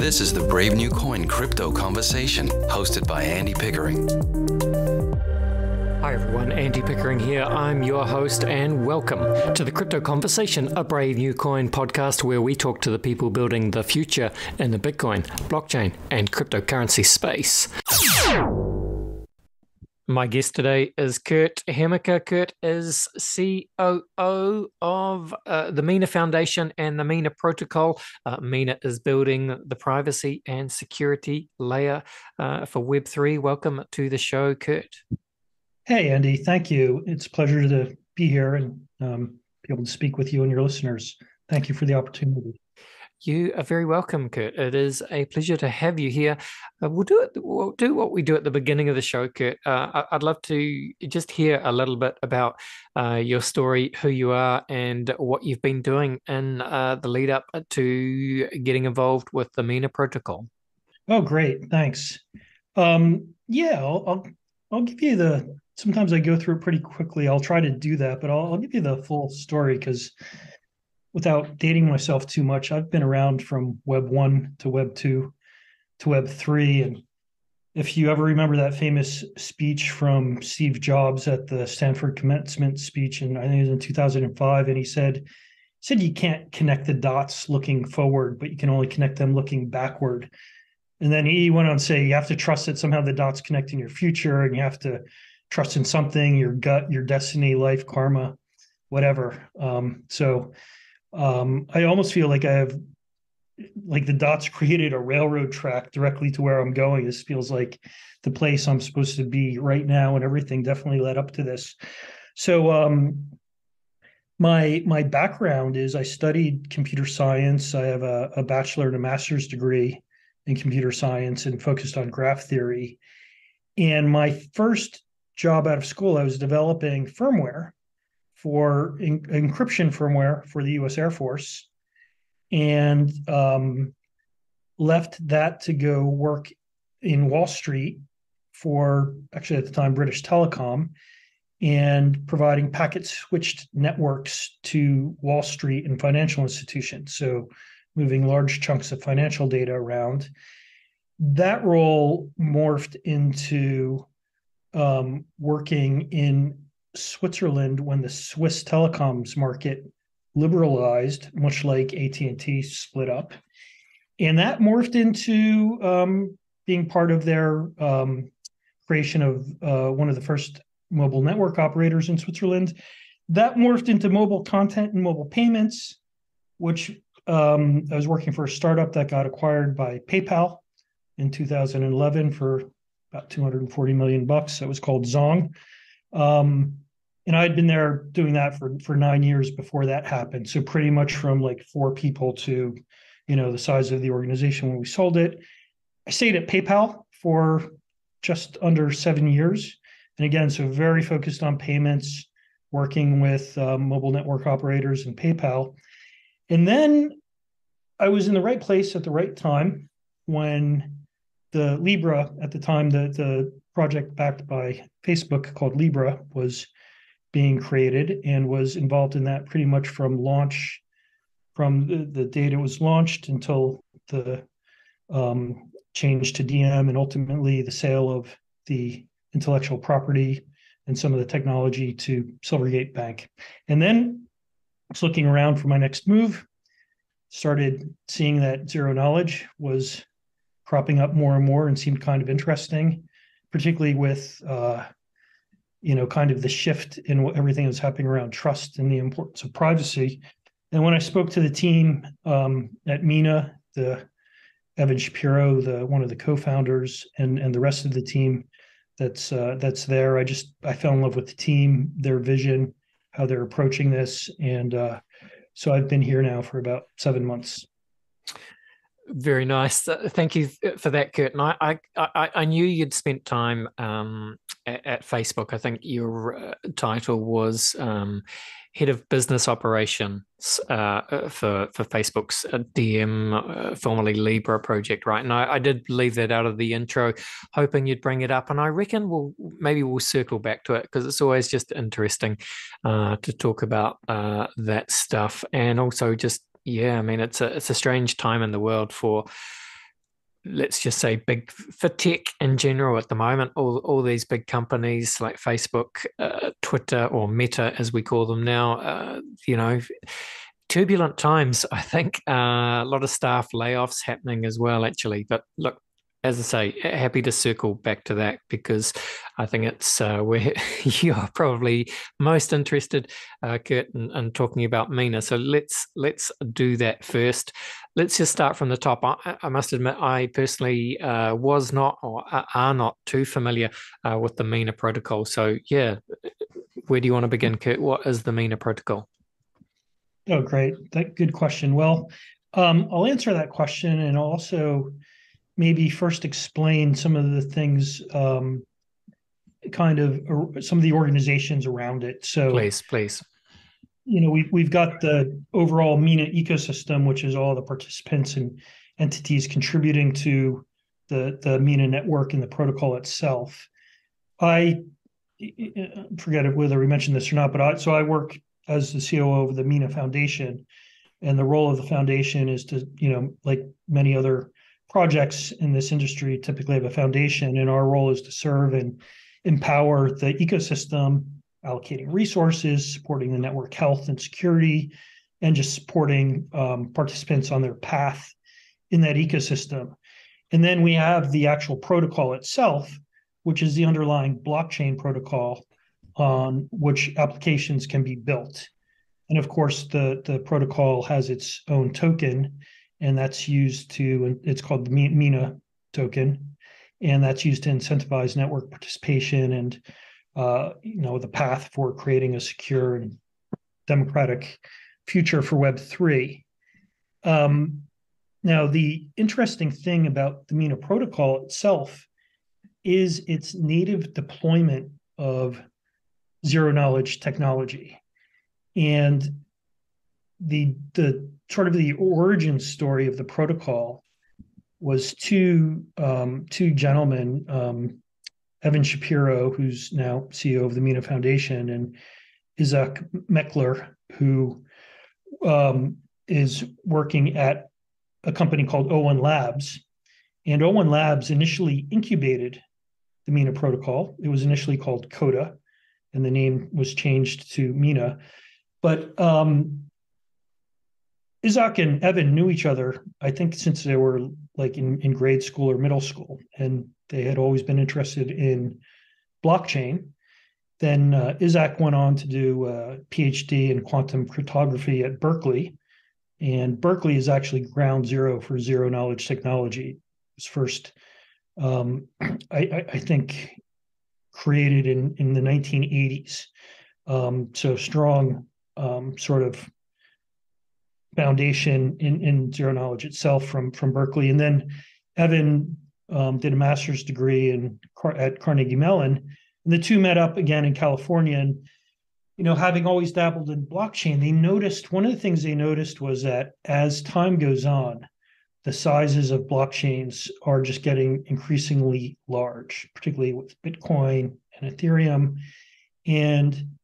This is the Brave New Coin Crypto Conversation, hosted by Andy Pickering. Hi everyone, Andy Pickering here. I'm your host and welcome to the Crypto Conversation, a Brave New Coin podcast where we talk to the people building the future in the Bitcoin, blockchain and cryptocurrency space. My guest today is Kurt Hemeke. Kurt is COO of the Mina Foundation and the Mina Protocol. Mina is building the privacy and security layer for Web3. Welcome to the show, Kurt. Hey, Andy. Thank you. It's a pleasure to be here and be able to speak with you and your listeners. Thank you for the opportunity. You are very welcome, Kurt. It is a pleasure to have you here. We'll do what we do at the beginning of the show, Kurt. I'd love to just hear a little bit about your story, who you are, and what you've been doing in the lead up to getting involved with the Mina Protocol. Oh, great. Thanks. I'll give you sometimes I go through it pretty quickly. I'll try to do that, but I'll give you the full story because without dating myself too much, I've been around from Web 1 to Web 2 to Web 3. And if you ever remember that famous speech from Steve Jobs at the Stanford commencement speech, and I think it was in 2005, and he said you can't connect the dots looking forward, but you can only connect them looking backward. And then he went on to say you have to trust that somehow the dots connect in your future, and you have to trust in something, your gut, your destiny, life, karma, whatever. I almost feel like the dots created a railroad track directly to where I'm going. This feels like the place I'm supposed to be right now, and everything definitely led up to this. So my background is I studied computer science. I have a bachelor and a master's degree in computer science and focused on graph theory. And my first job out of school, I was developing firmware for encryption firmware for the U.S. Air Force, and left that to go work in Wall Street for, actually at the time, British Telecom, and providing packet-switched networks to Wall Street and financial institutions, so moving large chunks of financial data around. That role morphed into working in Switzerland when the Swiss telecoms market liberalized, much like AT&T split up. And that morphed into being part of their creation of one of the first mobile network operators in Switzerland. That morphed into mobile content and mobile payments, which I was working for a startup that got acquired by PayPal in 2011 for about $240 million. That was called Zong. And I'd been there doing that for 9 years before that happened. So pretty much from like 4 people to, the size of the organization when we sold it. I stayed at PayPal for just under 7 years. And again, so very focused on payments, working with mobile network operators and PayPal. And then I was in the right place at the right time when the Libra, at the time, the project backed by Facebook called Libra was being created, and was involved in that pretty much from launch, from the date it was launched until the change to DM, and ultimately the sale of the intellectual property and some of the technology to Silvergate Bank. And then I was looking around for my next move, started seeing that zero knowledge was cropping up more and more and seemed kind of interesting, particularly with kind of the shift in everything that's happening around trust and the importance of privacy. And when I spoke to the team at Mina, Evan Shapiro, one of the co-founders, and the rest of the team that's there, I fell in love with the team, their vision, how they're approaching this, and so I've been here now for about 7 months. Very nice. Thank you for that, Kurt. And I knew you'd spent time at Facebook. I think your title was head of business operations for Facebook's DM, formerly Libra project, right? And I did leave that out of the intro, hoping you'd bring it up. And I reckon we'll circle back to it because it's always just interesting to talk about that stuff, and also just. Yeah, I mean, it's a strange time in the world for let's just say big for tech in general at the moment. All these big companies like Facebook, Twitter, or Meta, as we call them now. Turbulent times. I think a lot of staff layoffs happening as well, actually. But look, as I say, happy to circle back to that because I think it's where you're probably most interested, Kurt, in talking about Mina. So let's do that first. Let's just start from the top. I must admit, I personally was not or are not too familiar with the Mina protocol. So yeah, where do you want to begin, Kurt? What is the Mina protocol? Oh, great. Good question. Well, I'll answer that question and also maybe first explain some of the things, some of the organizations around it. So, please. We've got the overall Mina ecosystem, which is all the participants and entities contributing to the Mina network and the protocol itself. I forget whether we mentioned this or not, but I work as the COO of the Mina Foundation, and the role of the foundation is to, like many other projects in this industry, typically have a foundation, and our role is to serve and empower the ecosystem, allocating resources, supporting the network health and security, and just supporting participants on their path in that ecosystem. And then we have the actual protocol itself, which is the underlying blockchain protocol on which applications can be built. And of course, the protocol has its own token, and that's used it's called the Mina token, and that's used to incentivize network participation and, the path for creating a secure and democratic future for Web3. Now, the interesting thing about the Mina protocol itself is its native deployment of zero-knowledge technology. And the sort of the origin story of the protocol was two gentlemen, Evan Shapiro, who's now CEO of the Mina Foundation, and Isaac Meckler, who is working at a company called O1 Labs. And O1 Labs initially incubated the Mina protocol. It was initially called Coda, and the name was changed to Mina. But Isaac and Evan knew each other, I think, since they were like in grade school or middle school, and they had always been interested in blockchain. Then Isaac went on to do a PhD in quantum cryptography at Berkeley, and Berkeley is actually ground zero for zero-knowledge technology. It was first, I think, created in the 1980s. So strong sort of foundation in zero knowledge itself from Berkeley. And then Evan did a master's degree at Carnegie Mellon, and the two met up again in California. And having always dabbled in blockchain, one of the things they noticed was that as time goes on, the sizes of blockchains are just getting increasingly large, particularly with Bitcoin and Ethereum. And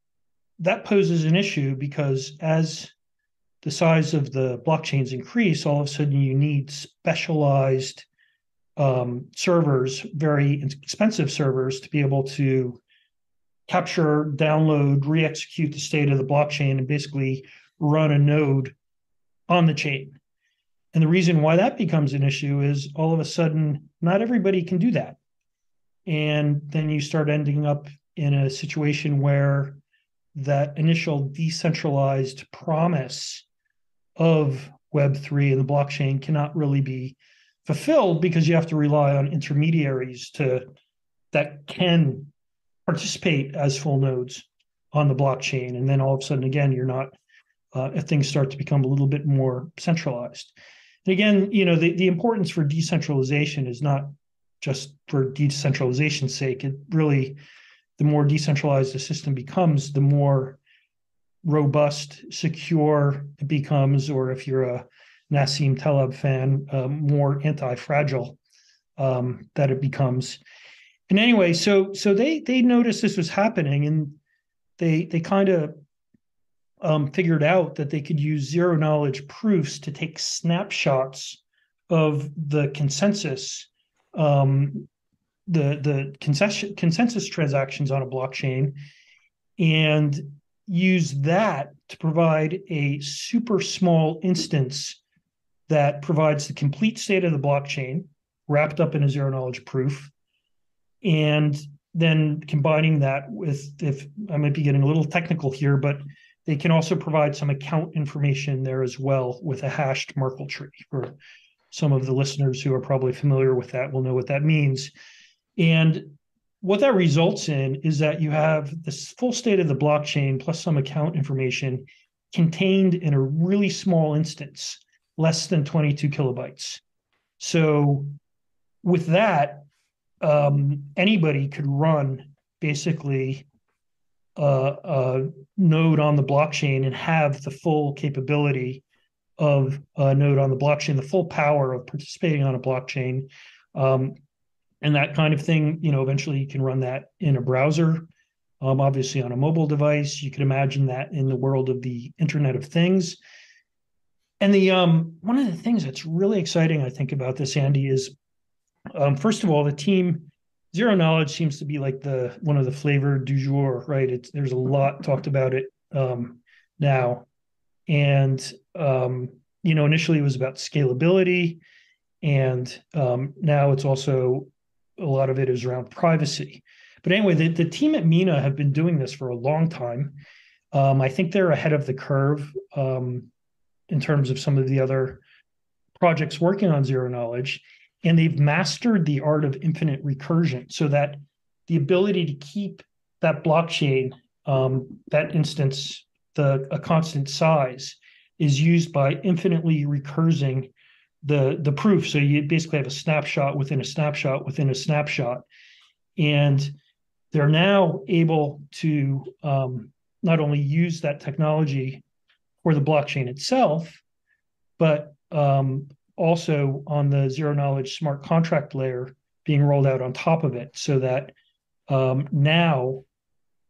that poses an issue because as the size of the blockchains increase, all of a sudden you need specialized servers, very expensive servers, to be able to capture, download, re-execute the state of the blockchain and basically run a node on the chain. And the reason why that becomes an issue is all of a sudden, not everybody can do that. And then you start ending up in a situation where that initial decentralized promise of Web3 and the blockchain cannot really be fulfilled because you have to rely on intermediaries that can participate as full nodes on the blockchain. And then all of a sudden, again, you're not, if things start to become a little bit more centralized. And again, the importance for decentralization is not just for decentralization's sake. It really, the more decentralized the system becomes, the more robust, secure it becomes, or if you're a Nassim Taleb fan, more anti-fragile that it becomes. And anyway, so they noticed this was happening, and they kind of figured out that they could use zero knowledge proofs to take snapshots of the consensus, the consensus transactions on a blockchain, and use that to provide a super small instance that provides the complete state of the blockchain wrapped up in a zero knowledge proof. And then combining that with, if I might be getting a little technical here, but they can also provide some account information there as well with a hashed Merkle tree. For some of the listeners who are probably familiar with that will know what that means. And what that results in is that you have this full state of the blockchain plus some account information contained in a really small instance, less than 22 kilobytes. So with that, anybody could run basically a node on the blockchain and have the full capability of a node on the blockchain, the full power of participating on a blockchain. And that kind of thing, eventually you can run that in a browser, obviously on a mobile device. You could imagine that in the world of the Internet of Things. And the one of the things that's really exciting, I think, about this, Andy, is first of all, the team zero knowledge seems to be like one of the flavor du jour, right? There's a lot talked about it now, and initially it was about scalability, and now it's also a lot of it is around privacy. But anyway, the team at Mina have been doing this for a long time. I think they're ahead of the curve in terms of some of the other projects working on zero knowledge. And they've mastered the art of infinite recursion, so that the ability to keep that blockchain, that instance, a constant size, is used by infinitely recursing the proof. So you basically have a snapshot within a snapshot within a snapshot. And they're now able to not only use that technology for the blockchain itself, but also on the zero knowledge smart contract layer being rolled out on top of it, so that now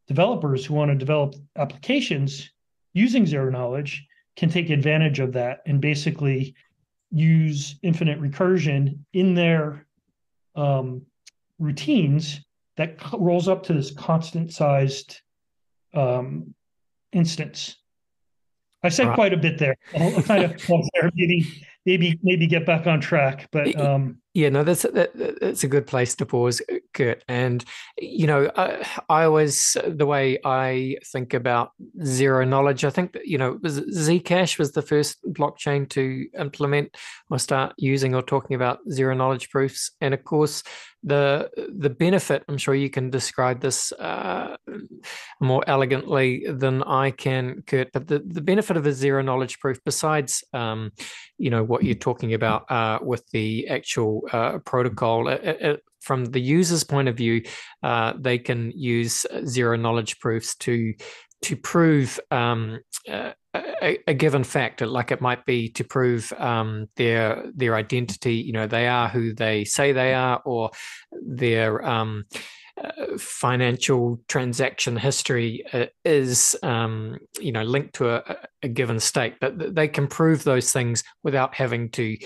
developers who want to develop applications using zero knowledge can take advantage of that and basically use infinite recursion in their routines that rolls up to this constant sized instance. I said quite a bit there. I'll kind of pause there, maybe get back on track. But yeah, no, that's a good place to pause, Kurt. And I always, the way I think about zero knowledge, I think that zkApps was the first blockchain to implement or start using or talking about zero knowledge proofs. And of course, the benefit, I'm sure you can describe this more elegantly than I can, Kurt, but the benefit of a zero knowledge proof, besides what you're talking about with the actual protocol, from the user's point of view, they can use zero knowledge proofs to prove a given fact. Like it might be to prove their identity. They are who they say they are, or their financial transaction history is linked to a given state. But they can prove those things without having to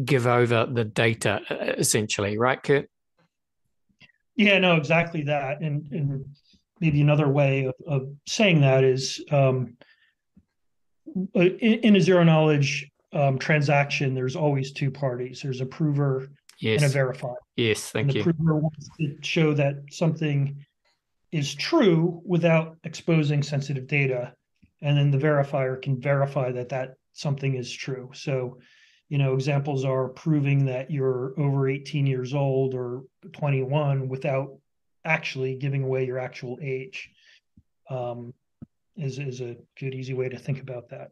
give over the data, essentially, right, Kurt? Yeah, no, exactly that. And maybe another way of saying that is in a zero knowledge transaction, there's always two parties. There's a prover and a verifier. Yes, thank you. The prover wants to show that something is true without exposing sensitive data, and then the verifier can verify that something is true. So, examples are proving that you're over 18 years old or 21 without actually giving away your actual age. Is a good, easy way to think about that.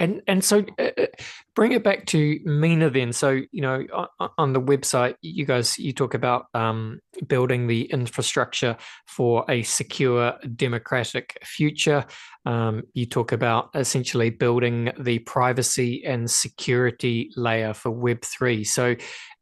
And so bring it back to Mina then. So, on the website, you talk about building the infrastructure for a secure democratic future. You talk about essentially building the privacy and security layer for Web3. So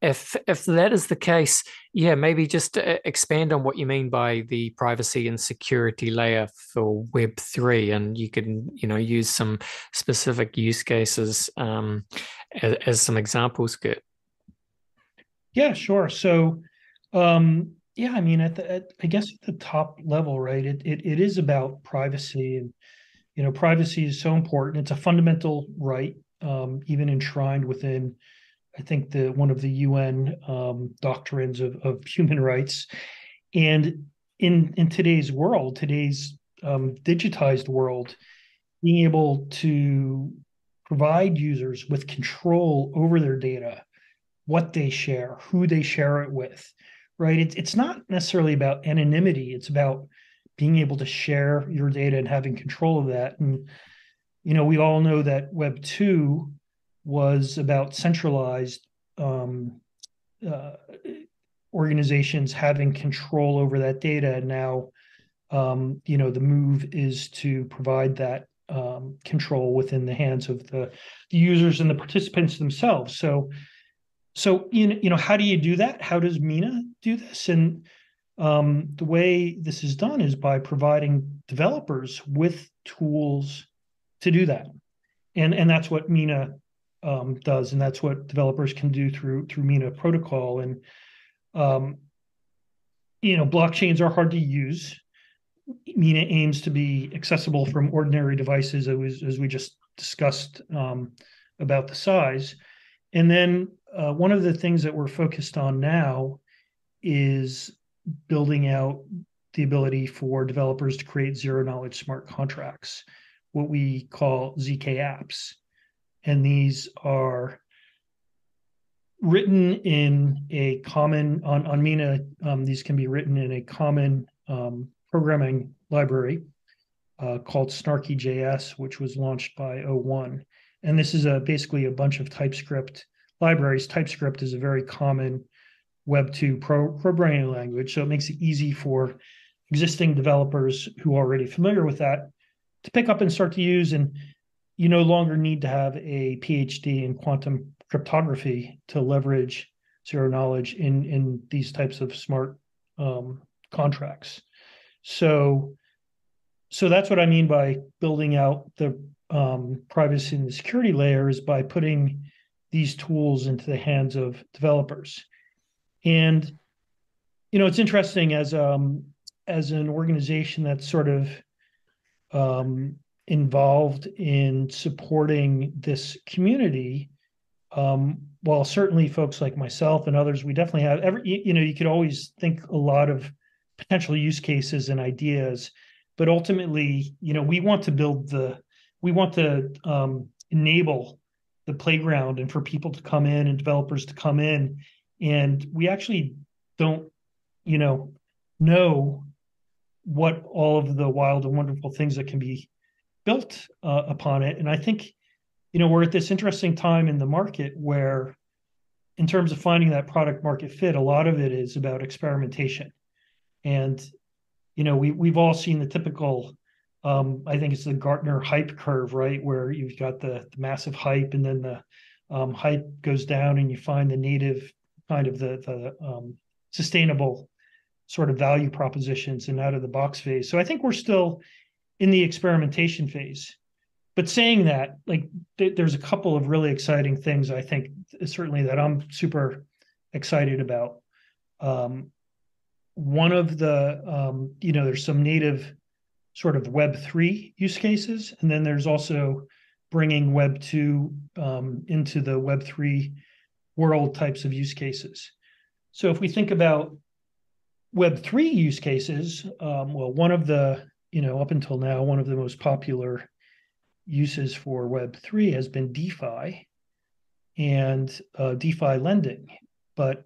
if that is the case, yeah, maybe just expand on what you mean by the privacy and security layer for Web3, and you can use some specific use cases as some examples, Kurt. Yeah, sure. So, yeah, I mean, I guess at the top level, right? It is about privacy, and privacy is so important. It's a fundamental right, even enshrined within, I think, the one of the UN doctrines of human rights. And in today's world, today's digitized world, being able to provide users with control over their data, what they share, who they share it with, right? It's not necessarily about anonymity. It's about being able to share your data and having control of that. And, we all know that Web 2 was about centralized uh, organizations having control over that data. And now, the move is to provide that control within the hands of the users and the participants themselves. So how do you do that? How does Mina do this? And the way this is done is by providing developers with tools to do that, and that's what Mina does, and that's what developers can do through Mina Protocol. And um, blockchains are hard to use. Mina aims to be accessible from ordinary devices, as we just discussed about the size. And then one of the things that we're focused on now is building out the ability for developers to create zero knowledge smart contracts, what we call zkApps. And these are written in a common, on Mina, these can be written in a common programming library called snarky.js, which was launched by O1. And this is basically a bunch of TypeScript libraries. TypeScript is a very common Web 2 programming language, so it makes it easy for existing developers who are already familiar with that to pick up and start to use. And you no longer need to have a PhD in quantum cryptography to leverage zero knowledge in these types of smart contracts. So that's what I mean by building out the privacy and the security layers, by putting these tools into the hands of developers. And it's interesting, as an organization that's sort of involved in supporting this community. While certainly folks like myself and others, we definitely have you could always think a lot of potential use cases and ideas, but ultimately, we want to enable the playground and for people to come in and developers to come in. And we actually don't, know what all of the wild and wonderful things that can be built upon it. And I think, we're at this interesting time in the market where, in terms of finding that product market fit, a lot of it is about experimentation. And, we've all seen the typical, I think it's the Gartner hype curve, right? Where you've got the massive hype, and then the hype goes down, and you find the native kind of the sustainable sort of value propositions and out of the box phase. So I think we're still in the experimentation phase. But saying that, like, there's a couple of really exciting things, I think, certainly, that I'm super excited about. One of the, there's some native sort of Web3 use cases, and then there's also bringing Web 2 into the Web3 world types of use cases. So if we think about Web3 use cases, well, one of the, up until now, one of the most popular uses for Web3 has been DeFi and DeFi lending. But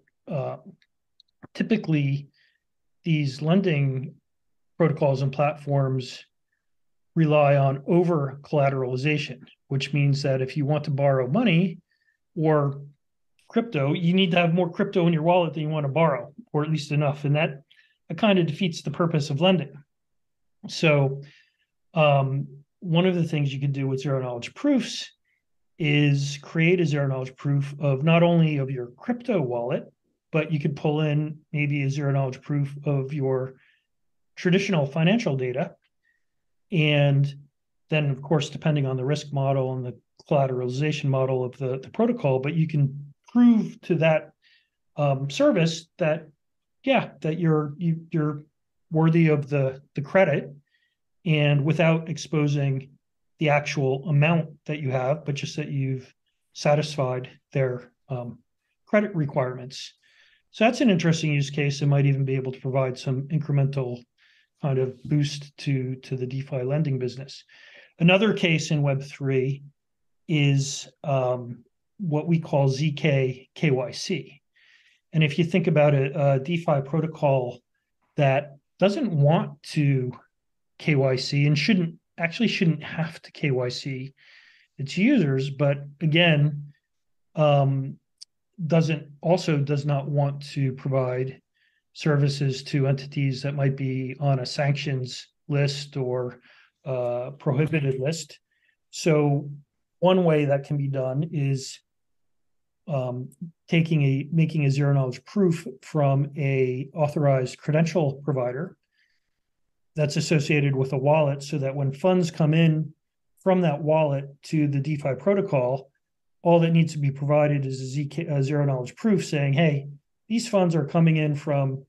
typically, these lending protocols and platforms rely on over collateralization, which means that if you want to borrow money or crypto, you need to have more crypto in your wallet than you want to borrow, or at least enough. And that kind of defeats the purpose of lending. So one of the things you can do with zero knowledge proofs is create a zero knowledge proof of not only of your crypto wallet, but you could pull in maybe a zero knowledge proof of your traditional financial data. And then, of course, depending on the risk model and the collateralization model of the protocol, but you can prove to that service, that that you're worthy of the credit, and without exposing the actual amount that you have, but just that you've satisfied their credit requirements. So that's an interesting use case. It might even be able to provide some incremental kind of boost to the DeFi lending business. Another case in Web3 is what we call zkKYC. And if you think about it, a DeFi protocol that doesn't want to KYC and shouldn't have to KYC its users, but again, does not want to provide services to entities that might be on a sanctions list or prohibited list. So one way that can be done is making a zero knowledge proof from a authorized credential provider that's associated with a wallet, so that when funds come in from that wallet to the DeFi protocol, all that needs to be provided is a zero knowledge proof saying, hey, these funds are coming in from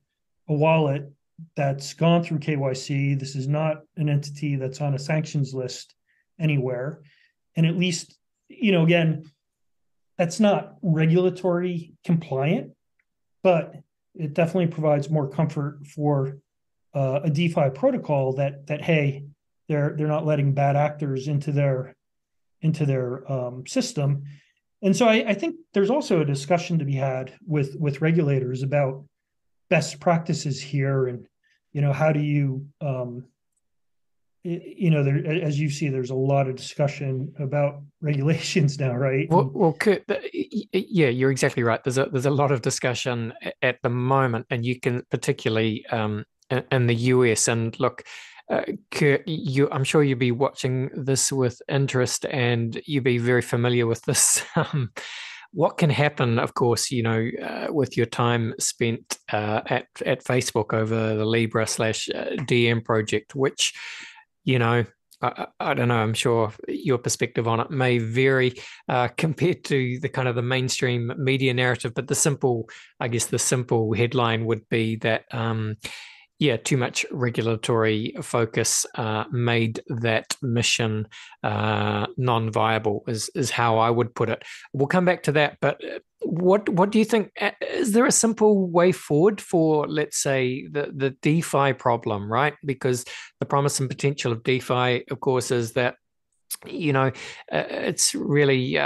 a wallet that's gone through KYC. This is not an entity that's on a sanctions list anywhere. And at least, again, that's not regulatory compliant, but it definitely provides more comfort for a DeFi protocol that hey, they're not letting bad actors into their system. And so I think there's also a discussion to be had with regulators about best practices here, and how do you as you see, there's a lot of discussion about regulations now, right? Well, Kurt, yeah, you're exactly right. There's a lot of discussion at the moment, and you can particularly in the US. And look, Kurt, I'm sure you'll be watching this with interest, and you'll be very familiar with this. What can happen, of course, with your time spent at Facebook over the Libra/DM project, which, I don't know, I'm sure your perspective on it may vary compared to the kind of the mainstream media narrative, but the simple headline would be that, too much regulatory focus made that mission non-viable is how I would put it. We'll come back to that, but what do you think? Is there a simple way forward for, let's say, the DeFi problem, right? Because the promise and potential of DeFi, of course, is that, it's really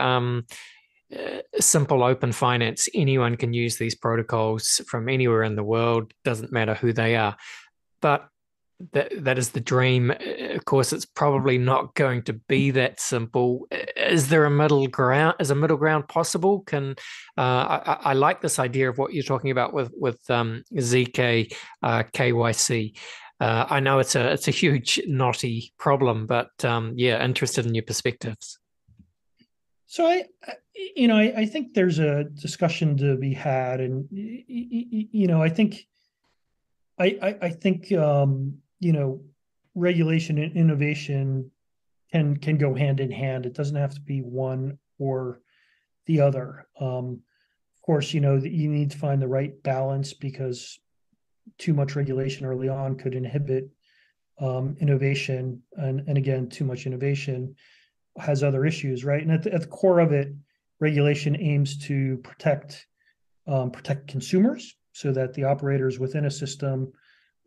simple open finance. Anyone can use these protocols from anywhere in the world, doesn't matter who they are. But that is the dream. Of course, it's probably not going to be that simple. Is there a middle ground? Is a middle ground possible? I like this idea of what you're talking about with ZK KYC. I know it's a huge knotty problem, but interested in your perspectives. So I think there's a discussion to be had, and I think regulation and innovation can go hand in hand. It doesn't have to be one or the other. Of course, you need to find the right balance, because too much regulation early on could inhibit innovation, and again, too much innovation has other issues, right? And at the core of it, regulation aims to protect consumers, so that the operators within a system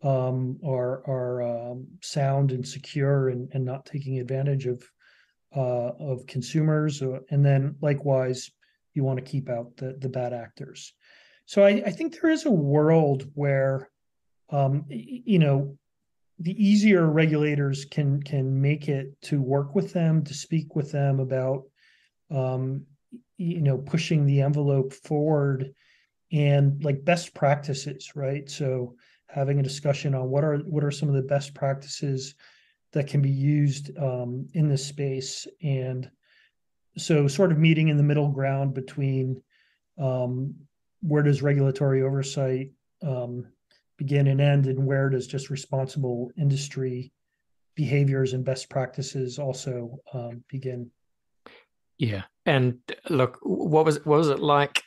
are sound and secure, and not taking advantage of consumers. And then likewise, you want to keep out the bad actors. So I think there is a world where the easier regulators can make it to work with them, to speak with them about pushing the envelope forward, and like best practices, right? So having a discussion on what are some of the best practices that can be used in this space, and so sort of meeting in the middle ground between where does regulatory oversight begin and end, and where does just responsible industry behaviors and best practices also begin. Yeah, and look, what was it like?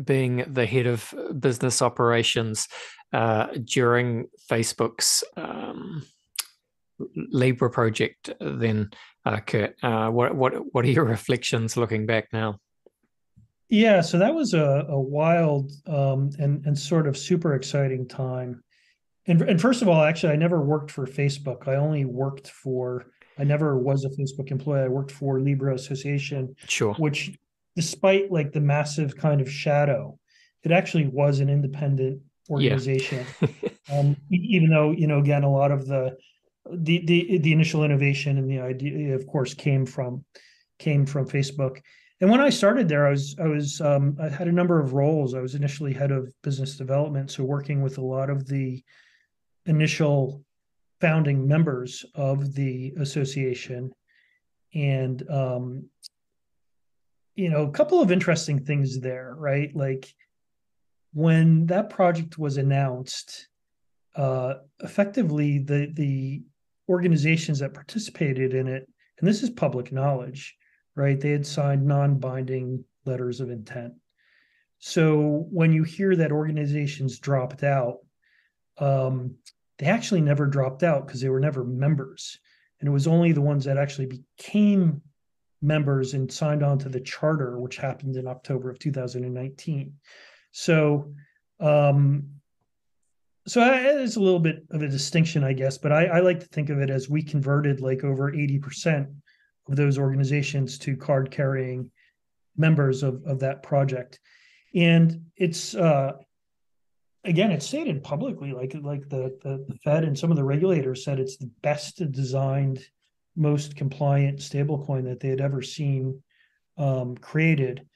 being the head of business operations during Facebook's Libra project, then, Kurt, what are your reflections looking back now? Yeah, so that was a wild and sort of super exciting time. And first of all, actually, I never worked for Facebook. I never was a Facebook employee. I worked for Libra Association, Sure. which, despite like the massive kind of shadow, it actually was an independent Yeah. organization. Even though, again, a lot of the initial innovation and the idea, of course, came from Facebook. And when I started there, I had a number of roles. I was initially head of business development, so working with a lot of the initial founding members of the association. And a couple of interesting things there, right? Like when that project was announced, effectively the organizations that participated in it, and this is public knowledge, right? They had signed non-binding letters of intent. So when you hear that organizations dropped out, they actually never dropped out because they were never members. And it was only the ones that actually became members and signed on to the charter, which happened in October of 2019. So it's a little bit of a distinction, I guess, but I like to think of it as we converted like over 80% of those organizations to card carrying members of that project. And it's again, it's stated publicly, like the Fed and some of the regulators said it's the best designed, most compliant stablecoin that they had ever seen created.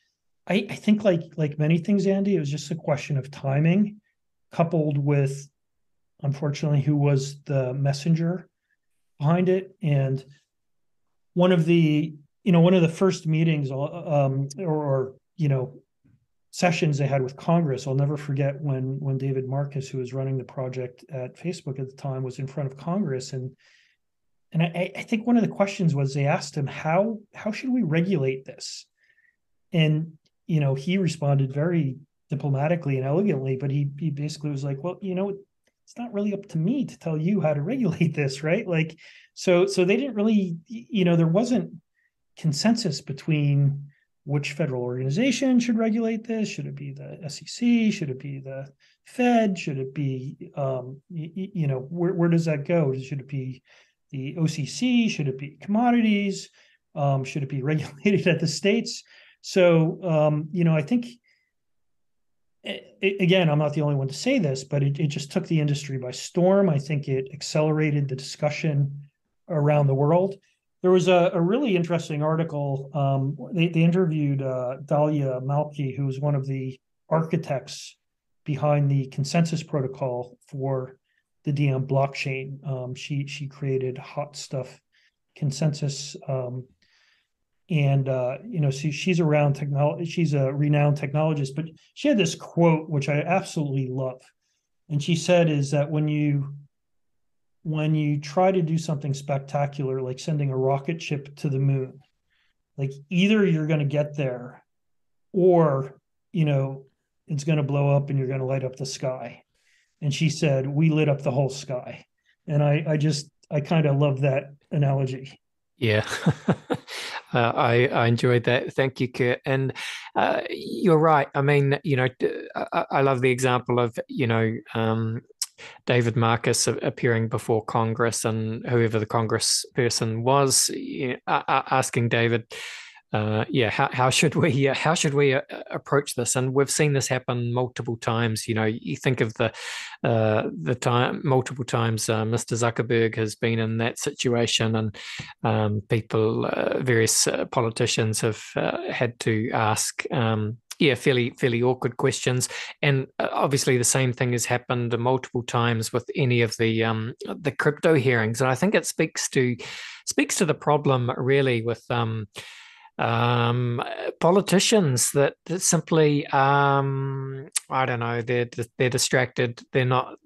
I think like many things, Andy, it was just a question of timing, coupled with, unfortunately, who was the messenger behind it. And one of the first meetings or sessions they had with Congress, I'll never forget when David Marcus, who was running the project at Facebook at the time, was in front of Congress. And I think one of the questions was, they asked him, how should we regulate this? And he responded very diplomatically and elegantly, but he basically was like, well, it's not really up to me to tell you how to regulate this, right? Like, so they didn't really, there wasn't consensus between which federal organization should regulate this. Should it be the SEC? Should it be the Fed? Should it be, where does that go? Should it be the OCC? Should it be commodities? Should it be regulated at the states? So, I think, again, I'm not the only one to say this, but it just took the industry by storm. I think it accelerated the discussion around the world. There was a really interesting article. They interviewed Dalia Malki, who was one of the architects behind the consensus protocol for the Diem blockchain. She created Hot Stuff Consensus. She's around technology. She's a renowned technologist, but she had this quote, which I absolutely love. And she said is that when you try to do something spectacular, like sending a rocket ship to the moon, like either you're going to get there or, it's going to blow up and you're going to light up the sky. And she said, we lit up the whole sky. And I kind of love that analogy. Yeah. I enjoyed that. Thank you, Kurt. And you're right. I mean, I love the example of, David Marcus appearing before Congress, and whoever the Congress person was, asking David, how should we approach this? And we've seen this happen multiple times. You think of the time multiple times Mr. Zuckerberg has been in that situation, and various politicians have had to ask fairly awkward questions. And obviously the same thing has happened multiple times with any of the crypto hearings. And I think it speaks to the problem really with Politicians that simply, I don't know, they're distracted. They're not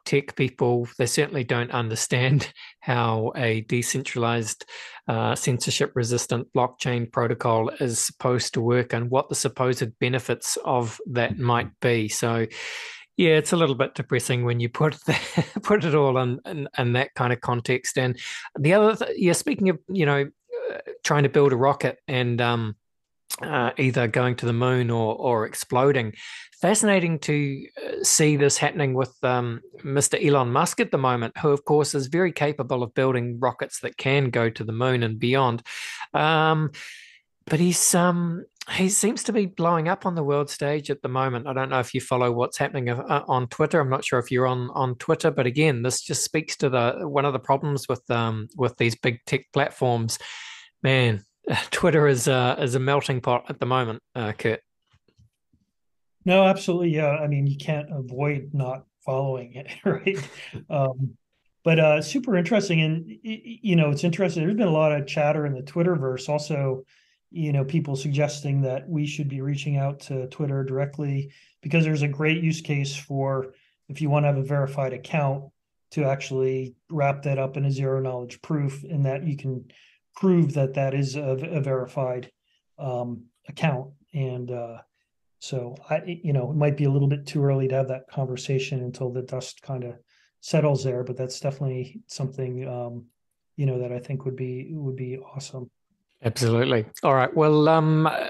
tech people. They certainly don't understand how a decentralized, censorship-resistant blockchain protocol is supposed to work and what the supposed benefits of that might be. So, yeah, it's a little bit depressing when you put put it all in that kind of context. And the other, yeah, speaking of, trying to build a rocket and either going to the moon or exploding. Fascinating to see this happening with Mr. Elon Musk at the moment, who, of course, is very capable of building rockets that can go to the moon and beyond. But he seems to be blowing up on the world stage at the moment. I don't know if you follow what's happening on Twitter. I'm not sure if you're on Twitter, but again, this just speaks to one of the problems with these big tech platforms. Man, Twitter is a melting pot at the moment, Kurt. No, absolutely. Yeah. I mean, you can't avoid not following it, right? But super interesting. And, it's interesting. There's been a lot of chatter in the Twitterverse also, people suggesting that we should be reaching out to Twitter directly because there's a great use case for if you want to have a verified account to actually wrap that up in a zero knowledge proof and that you can prove that that is a verified account. And so it might be a little bit too early to have that conversation until the dust kind of settles there, but that's definitely something that I think would be awesome. Absolutely. All right. Well,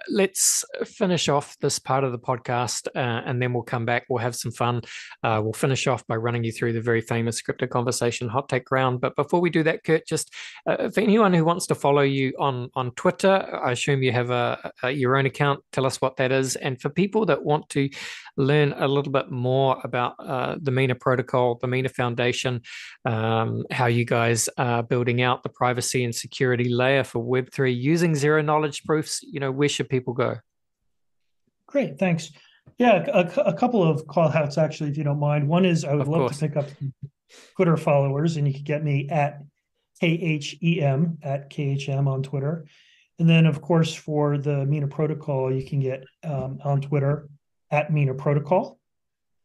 let's finish off this part of the podcast and then we'll come back. We'll have some fun. We'll finish off by running you through the very famous Crypto Conversation hot take round. But before we do that, Kurt, just for anyone who wants to follow you on Twitter, I assume you have your own account. Tell us what that is. And for people that want to learn a little bit more about the Mina Protocol, the Mina Foundation, how you guys are building out the privacy and security layer for Web3 using zero knowledge proofs, where should people go? Great, thanks. Yeah, a couple of call outs actually, if you don't mind. One is I would love to pick up Twitter followers, and you can get me at KHEM on Twitter. And then, of course, for the Mina Protocol, you can get on Twitter at Mina Protocol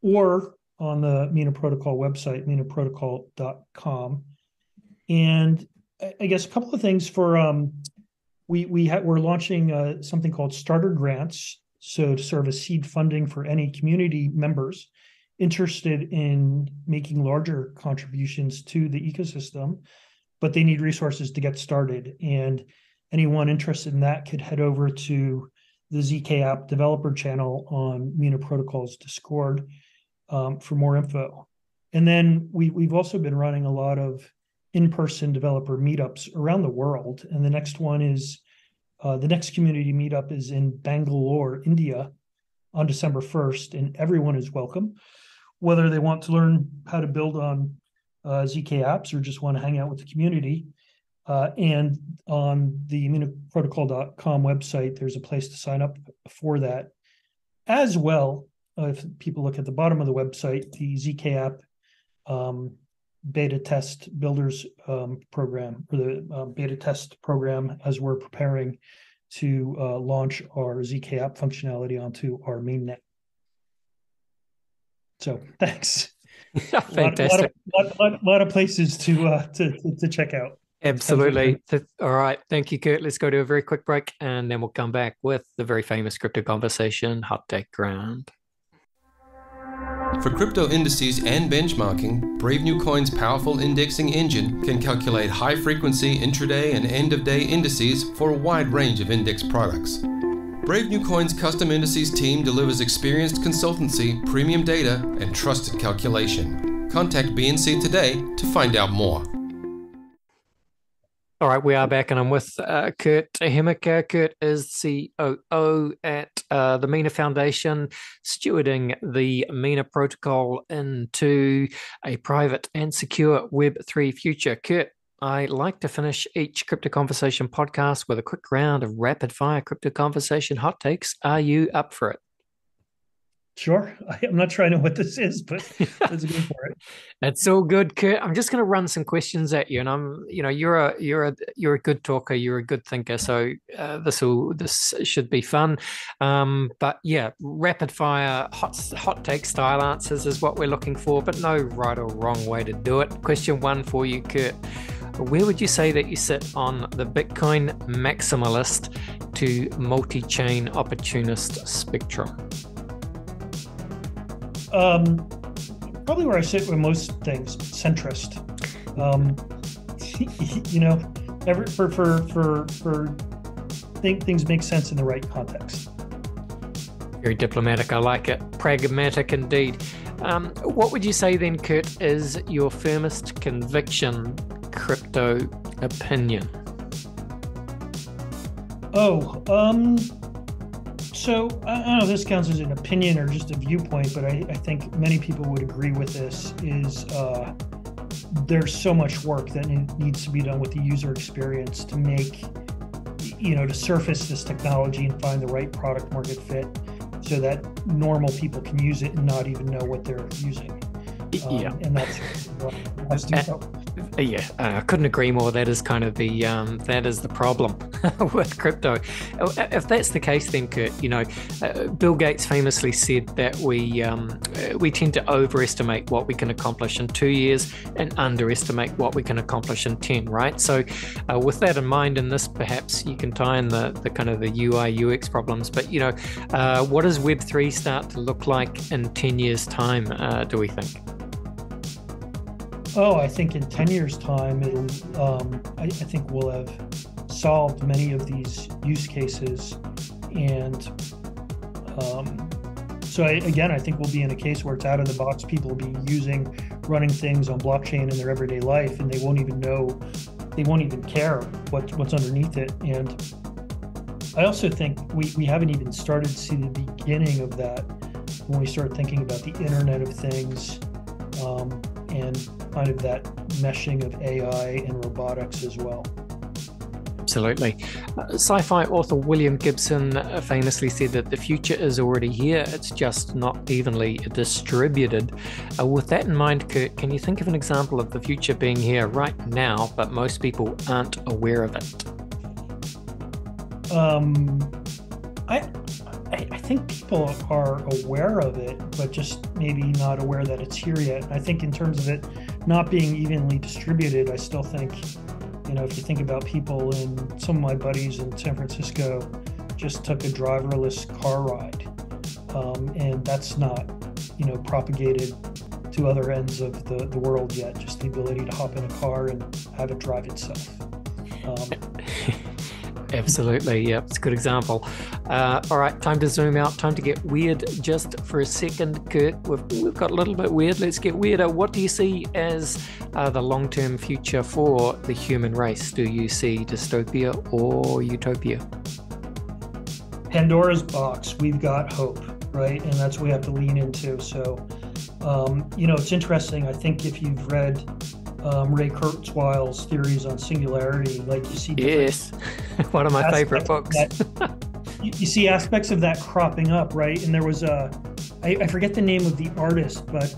or on the Mina Protocol website, minaprotocol.com. And I guess a couple of things for we're launching something called starter grants, so to serve as seed funding for any community members interested in making larger contributions to the ecosystem, but they need resources to get started. And anyone interested in that could head over to the zkApps developer channel on Mina Protocol's Discord for more info. And then we've also been running a lot of in-person developer meetups around the world. And the next one is, the next community meetup is in Bangalore, India on December 1st, and everyone is welcome, whether they want to learn how to build on zkApps or just want to hang out with the community. And on the minaprotocol.com website, there's a place to sign up for that. As well, if people look at the bottom of the website, the zkApps beta test builders program, or the beta test program, as we're preparing to launch our zkApps functionality onto our mainnet. So thanks. Fantastic. A lot of places to check out. Absolutely. All right. Thank you, Kurt. Let's go to a very quick break and then we'll come back with the very famous Crypto Conversation hot take round. For crypto indices and benchmarking, Brave New Coin's powerful indexing engine can calculate high-frequency intraday and end-of-day indices for a wide range of index products. Brave New Coin's custom indices team delivers experienced consultancy, premium data, and trusted calculation. Contact BNC today to find out more. All right, we are back, and I'm with Kurt Hemmicker. Kurt is COO at the Mina Foundation, stewarding the Mina Protocol into a private and secure Web3 future. Kurt, I like to finish each Crypto Conversation podcast with a quick round of rapid-fire Crypto Conversation hot takes. Are you up for it? Sure. I'm not trying to know what this is, but let's go for it. It's all good, Kurt. I'm just going to run some questions at you, and you're a good talker, you're a good thinker, so this should be fun. But yeah, rapid fire, hot take style answers is what we're looking for, but no right or wrong way to do it. Question one for you, Kurt. Where would you say that you sit on the Bitcoin maximalist to multi-chain opportunist spectrum? Probably where I sit with most things, centrist. Things make sense in the right context. Very diplomatic. I like it. Pragmatic indeed. What would you say then, Kurt, is your firmest conviction crypto opinion? So I don't know if this counts as an opinion or just a viewpoint, but I think many people would agree with this, is there's so much work that needs to be done with the user experience to make, to surface this technology and find the right product market fit so that normal people can use it and not even know what they're using. And that's I couldn't agree more. That is kind of the problem with crypto. If that's the case, then Kurt, Bill Gates famously said that we tend to overestimate what we can accomplish in 2 years and underestimate what we can accomplish in 10. Right. So, with that in mind, and this perhaps you can tie in the kind of the UI UX problems. But what does Web3 start to look like in 10 years' time? Do we think? I think in 10 years' time, I think we'll have solved many of these use cases. And I think we'll be in a case where it's out of the box. People will be running things on blockchain in their everyday life, and they won't even care what's underneath it. And I also think we haven't even started to see the beginning of that when we start thinking about the Internet of Things, and kind of that meshing of AI and robotics as well. Absolutely. Sci-fi author William Gibson famously said that the future is already here, it's just not evenly distributed. With that in mind, Kurt, can you think of an example of the future being here right now, but most people aren't aware of it? I think people are aware of it, but just maybe not aware that it's here yet. I think in terms of it not being evenly distributed, I still think, if you think about people, in some of my buddies in San Francisco just took a driverless car ride, and that's not, propagated to other ends of the world yet, just the ability to hop in a car and have it drive itself. Absolutely. Yeah, it's a good example. All right, time to zoom out, time to get weird just for a second, Kurt. We've got a little bit weird. Let's get weirder. What do you see as the long-term future for the human race? Do you see dystopia or utopia? Pandora's box. We've got hope, right? And that's what we have to lean into. So, it's interesting. I think if you've read Ray Kurzweil's theories on singularity, like you see, yes, one of my favorite books. You see aspects of that cropping up, right? And there was I forget the name of the artist, but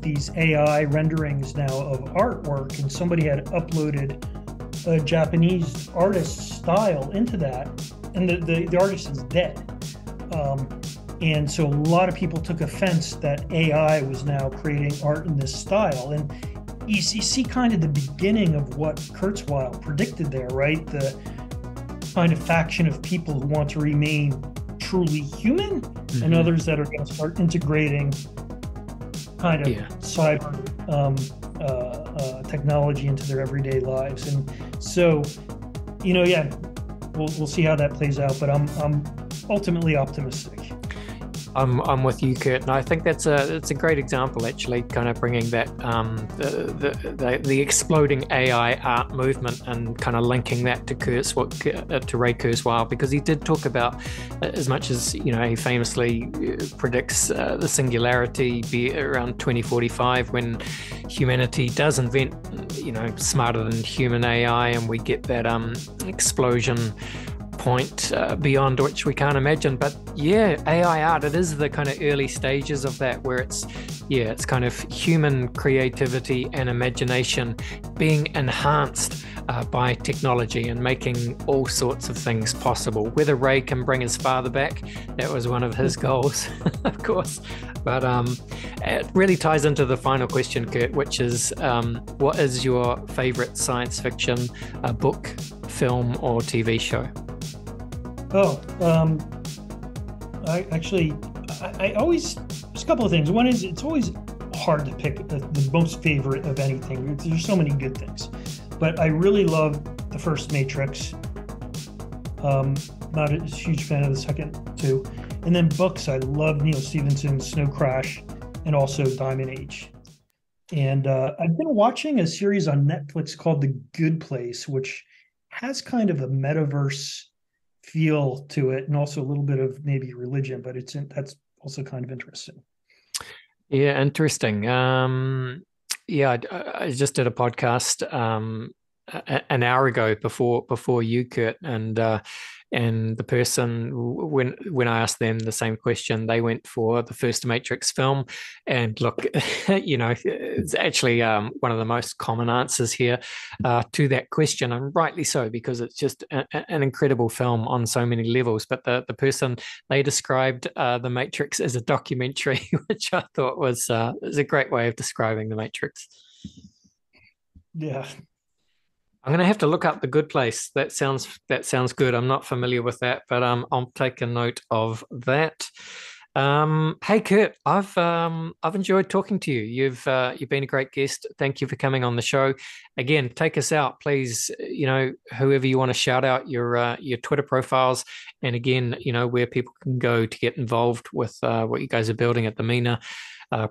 these AI renderings now of artwork, and somebody had uploaded a Japanese artist's style into that, and the artist is dead. And so a lot of people took offense that AI was now creating art in this style. And you see kind of the beginning of what Kurzweil predicted there, right? The kind of faction of people who want to remain truly human, and others that are going to start integrating kind of cyber technology into their everyday lives. And so, we'll see how that plays out, but I'm ultimately optimistic. I'm with you, Kurt, and I think it's a great example, actually, kind of bringing that the exploding AI art movement and kind of linking that to Ray Kurzweil, because he did talk about, as much as he famously predicts the singularity be around 2045 when humanity does invent smarter than human AI, and we get that explosion point beyond which we can't imagine. But yeah, AI art, it is the kind of early stages of that, where it's kind of human creativity and imagination being enhanced by technology and making all sorts of things possible. Whether Ray can bring his father back, that was one of his goals, of course. But it really ties into the final question, Kurt, which is what is your favorite science fiction book, film, or TV show? I always, there's a couple of things. One is it's always hard to pick the most favorite of anything. There's so many good things. But I really love the first Matrix. Not a huge fan of the second two. And then books, I love Neil Stephenson's Snow Crash and also Diamond Age. And I've been watching a series on Netflix called The Good Place, which has kind of a metaverse feel to it, and also a little bit of maybe religion, but that's also kind of interesting. Yeah, interesting. I just did a podcast an hour ago before you, Kurt, and the person, when I asked them the same question, they went for the first Matrix film. And look, it's actually one of the most common answers here to that question, and rightly so, because it's just an incredible film on so many levels. But the person, they described the Matrix as a documentary, which I thought was a great way of describing the Matrix. Yeah. I'm going to have to look up The Good Place. That sounds good. I'm not familiar with that, but I'll take a note of that. Hey, Kurt, I've enjoyed talking to you. You've been a great guest. Thank you for coming on the show. Again, take us out, please. Whoever you want to shout out, your Twitter profiles, and again, where people can go to get involved with what you guys are building at the Mina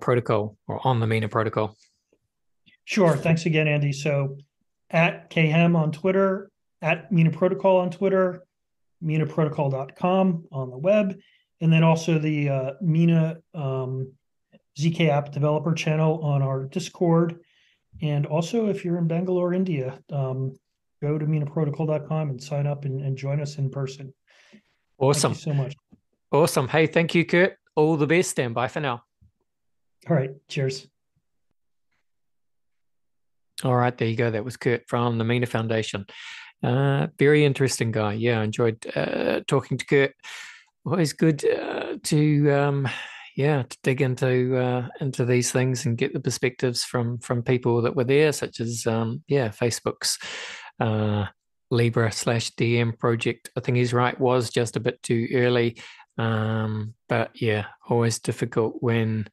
Protocol, or on the Mina Protocol. Sure. Thanks again, Andy. So, at KHEM on Twitter, at Mina Protocol on Twitter, minaprotocol.com on the web, and then also the Mina zkApps developer channel on our Discord. And also, if you're in Bangalore, India, go to minaprotocol.com and sign up and join us in person. Awesome. Thank you so much. Awesome. Hey, thank you, Kurt. All the best, and bye for now. All right. Cheers. All right, there you go. That was Kurt from the Mina Foundation. Very interesting guy. Yeah, I enjoyed talking to Kurt. Always good to dig into these things and get the perspectives from people that were there, such as Facebook's Libra/DM project. I think he's right, was just a bit too early, but yeah, always difficult when.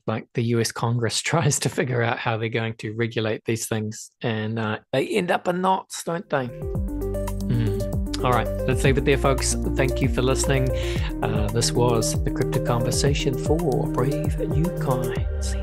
Like the US Congress tries to figure out how they're going to regulate these things, and they end up in knots, don't they? All right, let's leave it there, folks. Thank you for listening. This was the Crypto Conversation for Brave New Coins.